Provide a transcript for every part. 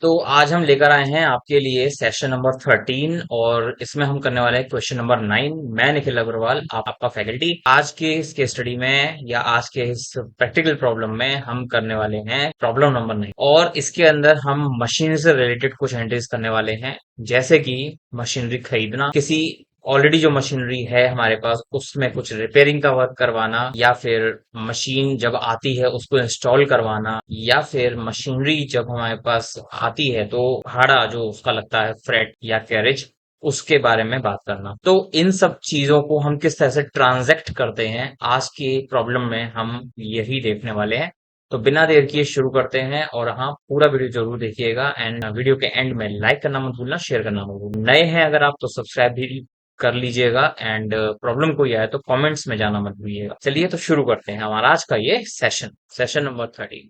तो आज हम लेकर आए हैं आपके लिए सेशन नंबर 13 और इसमें हम करने वाले हैं क्वेश्चन नंबर 9। मैं निखिल अग्रवाल आपका फैकल्टी। आज के इस केस स्टडी में या आज के इस प्रैक्टिकल प्रॉब्लम में हम करने वाले हैं प्रॉब्लम नंबर 9 और इसके अंदर हम मशीन से रिलेटेड कुछ एंट्रीज करने वाले हैं, जैसे कि मशीनरी खरीदना, किसी ऑलरेडी जो मशीनरी है हमारे पास उसमें कुछ रिपेयरिंग का वर्क करवाना, या फिर मशीन जब आती है उसको इंस्टॉल करवाना, या फिर मशीनरी जब हमारे पास आती है तो भाड़ा जो उसका लगता है फ्रेट या कैरेज, उसके बारे में बात करना। तो इन सब चीजों को हम किस तरह से ट्रांजैक्ट करते हैं आज की प्रॉब्लम में हम यही देखने वाले हैं। तो बिना देर किए शुरू करते हैं, और हाँ, पूरा वीडियो जरूर देखिएगा एंड वीडियो के एंड में लाइक करना मत भूलना, शेयर करना मत भूलना। नए हैं अगर आप तो सब्सक्राइब भी कर लीजिएगा एंड प्रॉब्लम कोई आए तो कमेंट्स में जाना मत भूलिएगा। चलिए तो शुरू करते हैं हमारा आज का ये सेशन नंबर 13।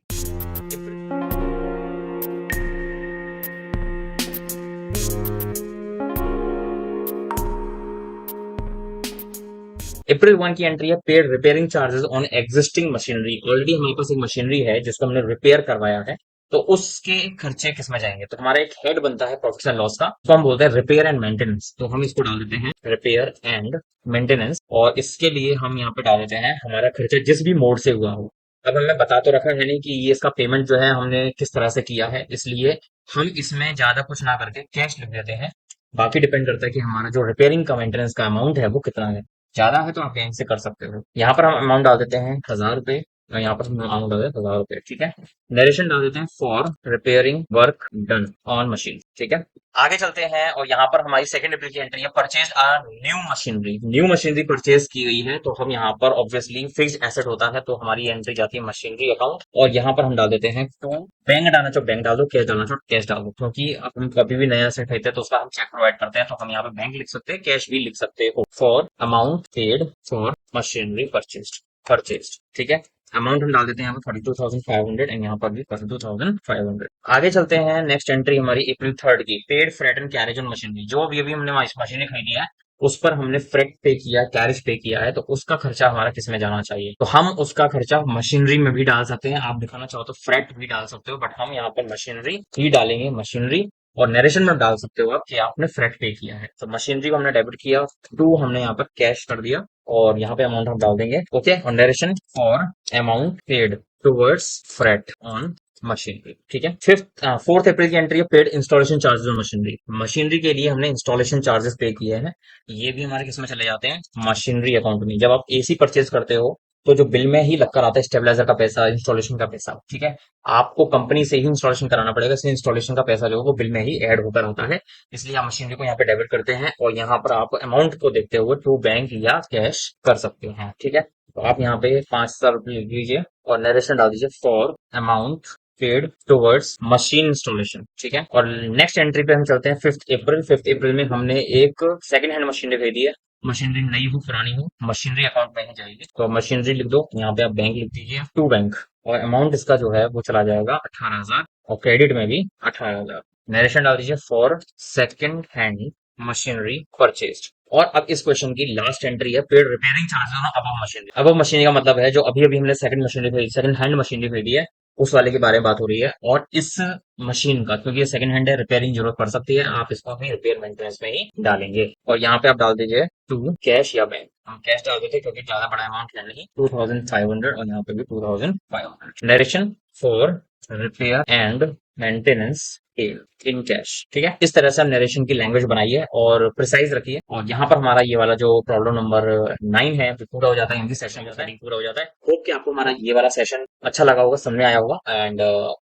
अप्रैल 1 की एंट्री है, paid repairing charges on existing machinery. Already हमारे पास एक मशीनरी है जिसको हमने रिपेयर करवाया है, तो उसके खर्चे किस में जाएंगे। तो हमारा एक हेड बनता है प्रॉफिट एंड लॉस का, तो हम बोलते हैं रिपेयर एंड मेंटेनेंस। तो हम इसको डाल देते हैं रिपेयर एंड मेंटेनेंस, और इसके लिए हम यहाँ पे डाल देते हैं हमारा खर्चा जिस भी मोड से हुआ हो। अब हमें बता तो रखा है नहीं कि ये इसका पेमेंट जो है हमने किस तरह से किया है, इसलिए हम इसमें ज्यादा कुछ ना करके कैश लिख देते हैं। बाकी डिपेंड करता है कि हमारा जो रिपेयरिंग का मेंटेनेंस का अमाउंट है वो कितना है। ज्यादा है तो आप यहीं से कर सकते हो। यहाँ पर हम अमाउंट डाल देते हैं 1000 रुपए, और यहाँ पर हम अमाउंट डाल देते हैं 1000 रुपए। ठीक है। नरेशन डाल देते हैं for repairing work done on machine. ठीक है। आगे चलते हैं, और यहाँ पर हमारी सेकंड एप्रिल की एंट्री है, purchase a new machinery. New machinery purchase की गई है, तो हम यहाँ पर ऑब्वियसली फिक्स्ड एसेट होता है, तो हमारी एंट्री जाती है मशीनरी अकाउंट, और यहाँ पर हम डाल देते हैं टू। बैंक डालना चाहो बैंक डाल दो, कैश डालना चाहो कैश डाल दो, क्योंकि अब हम कभी भी नया एसेट खरीदते हैं तो उसका हम चेक प्रोवाइड करते हैं, तो हम यहाँ पे बैंक लिख सकते हैं, कैश भी लिख सकते हो। For amount paid for machinery purchase. ठीक है। अमाउंट हम डाल देते हैं यहाँ पर 32,500 एंड यहाँ पर भी 32,500। आगे चलते हैं, नेक्स्ट एंट्री हमारी अप्रैल 3 की, paid freight and carriage on machinery. जो अभी हमने मशीनें खरीदी है उस पर हमने फ्रेट पे किया, कैरेज पे किया है, तो उसका खर्चा हमारा किस में जाना चाहिए। तो हम उसका खर्चा मशीनरी में भी डाल सकते हैं, आप दिखाना चाहो तो फ्रेट भी डाल सकते हो, बट हम यहाँ पर मशीनरी ही डालेंगे, मशीनरी। और नरेशन में डाल सकते हो आप कि आपने फ्रेट पे किया है, तो मशीनरी को हमने डेबिट किया, टू हमने यहाँ पर कैश कर दिया, और यहाँ पे अमाउंट हम डाल देंगे। ओके। और narration for amount paid towards freight on machinery. ठीक है। 4 अप्रैल की एंट्री है, paid installation charges on machinery. Machinery के लिए हमने इंस्टॉलेशन चार्जेस पे किए हैं, ये भी हमारे किस में चले जाते हैं, मशीनरी अकाउंट में। जब आप एसी परचेज करते हो तो जो बिल में ही लगकर आता है स्टेबलाइजर का पैसा, इंस्टॉलेशन का पैसा, ठीक है, आपको कंपनी से ही इंस्टॉलेशन कराना पड़ेगा, इसलिए इंस्टॉलेशन का पैसा जो है वो बिल में ही ऐड होकर आता है, इसलिए आप मशीनरी को यहाँ पे डेबिट करते हैं, और यहाँ पर आप अमाउंट को देखते हुए टू बैंक या कैश कर सकते हैं। ठीक है। तो आप यहाँ पे 5,000 रुपये लिख लीजिए और नरेशन डाल दीजिए for amount paid towards machine installation. ठीक है। और नेक्स्ट एंट्री पे हम चलते हैं 5 अप्रैल। 5 अप्रैल में हमने एक सेकंड हैंड मशीनरी खरीदी है। मशीनरी नई हो पुरानी हो, मशीनरी अकाउंट में ही जाएगी, तो मशीनरी लिख दो, यहाँ पे आप बैंक लिख दीजिए, टू बैंक, और अमाउंट इसका जो है वो चला जाएगा 18,000, और क्रेडिट में भी 18,000। नरेशन डाल दीजिए for second hand machinery purchase. और अब इस क्वेश्चन की लास्ट एंट्री है, paid repairing charges above machinery. Above machinery का मतलब है जो अभी अभी हमने सेकंड हैंड मशीनरी खरीदी है उस वाले के बारे में बात हो रही है, और इस मशीन का, क्योंकि ये सेकंड हैंड है, रिपेयरिंग जरूरत पड़ सकती है, आप इसको अपनी रिपेयर मेंटेनेंस में ही डालेंगे। और यहाँ पे आप डाल दीजिए टू कैश या बैंक। हम कैश डाल देते क्योंकि ज्यादा बड़ा अमाउंट है नहीं, 2,500, और यहाँ पे भी 2,500। Narration for repair and maintenance in cash. ठीक है। इस तरह से हम नरेशन की लैंग्वेज बनाई है और प्रिसाइज रखी है, और यहाँ पर हमारा ये वाला जो प्रॉब्लम नंबर 9 है वो पूरा हो जाता है, हिंदी सेशन जो है पूरा हो जाता है। होप कि आपको हमारा ये वाला सेशन अच्छा लगा होगा, समझ में आया होगा, एंड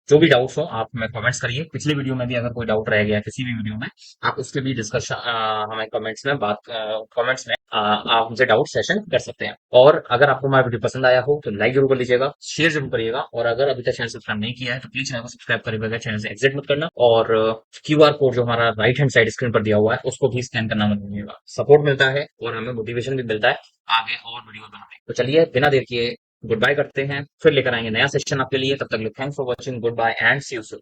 जो भी डाउट्स हो आप हमें कमेंट्स करिए। पिछले वीडियो में भी अगर कोई डाउट रह गया किसी भी वीडियो में, आप उसके भी डिस्कशन हमें कमेंट्स में आप हमसे डाउट सेशन कर सकते हैं। और अगर आपको हमारा वीडियो पसंद आया हो तो लाइक जरूर कर लीजिएगा, शेयर जरूर करिएगा, और अगर अभी तक चैनल सब्सक्राइब नहीं किया है तो प्लीज चैनल को सब्सक्राइब करिएगा, चैनल से एग्जिट मत करना, और क्यूआर कोड जो हमारा राइट हैंड साइड स्क्रीन पर दिया हुआ है उसको भी स्कैन करना मत भूलिएगा। सपोर्ट मिलता है और हमें मोटिवेशन भी मिलता है आगे और वीडियो बनाने। तो चलिए बिना देर किए गुड बाय करते हैं, फिर लेकर आएंगे नया सेशन आपके लिए। तब तक thanks for watching, goodbye and see you soon.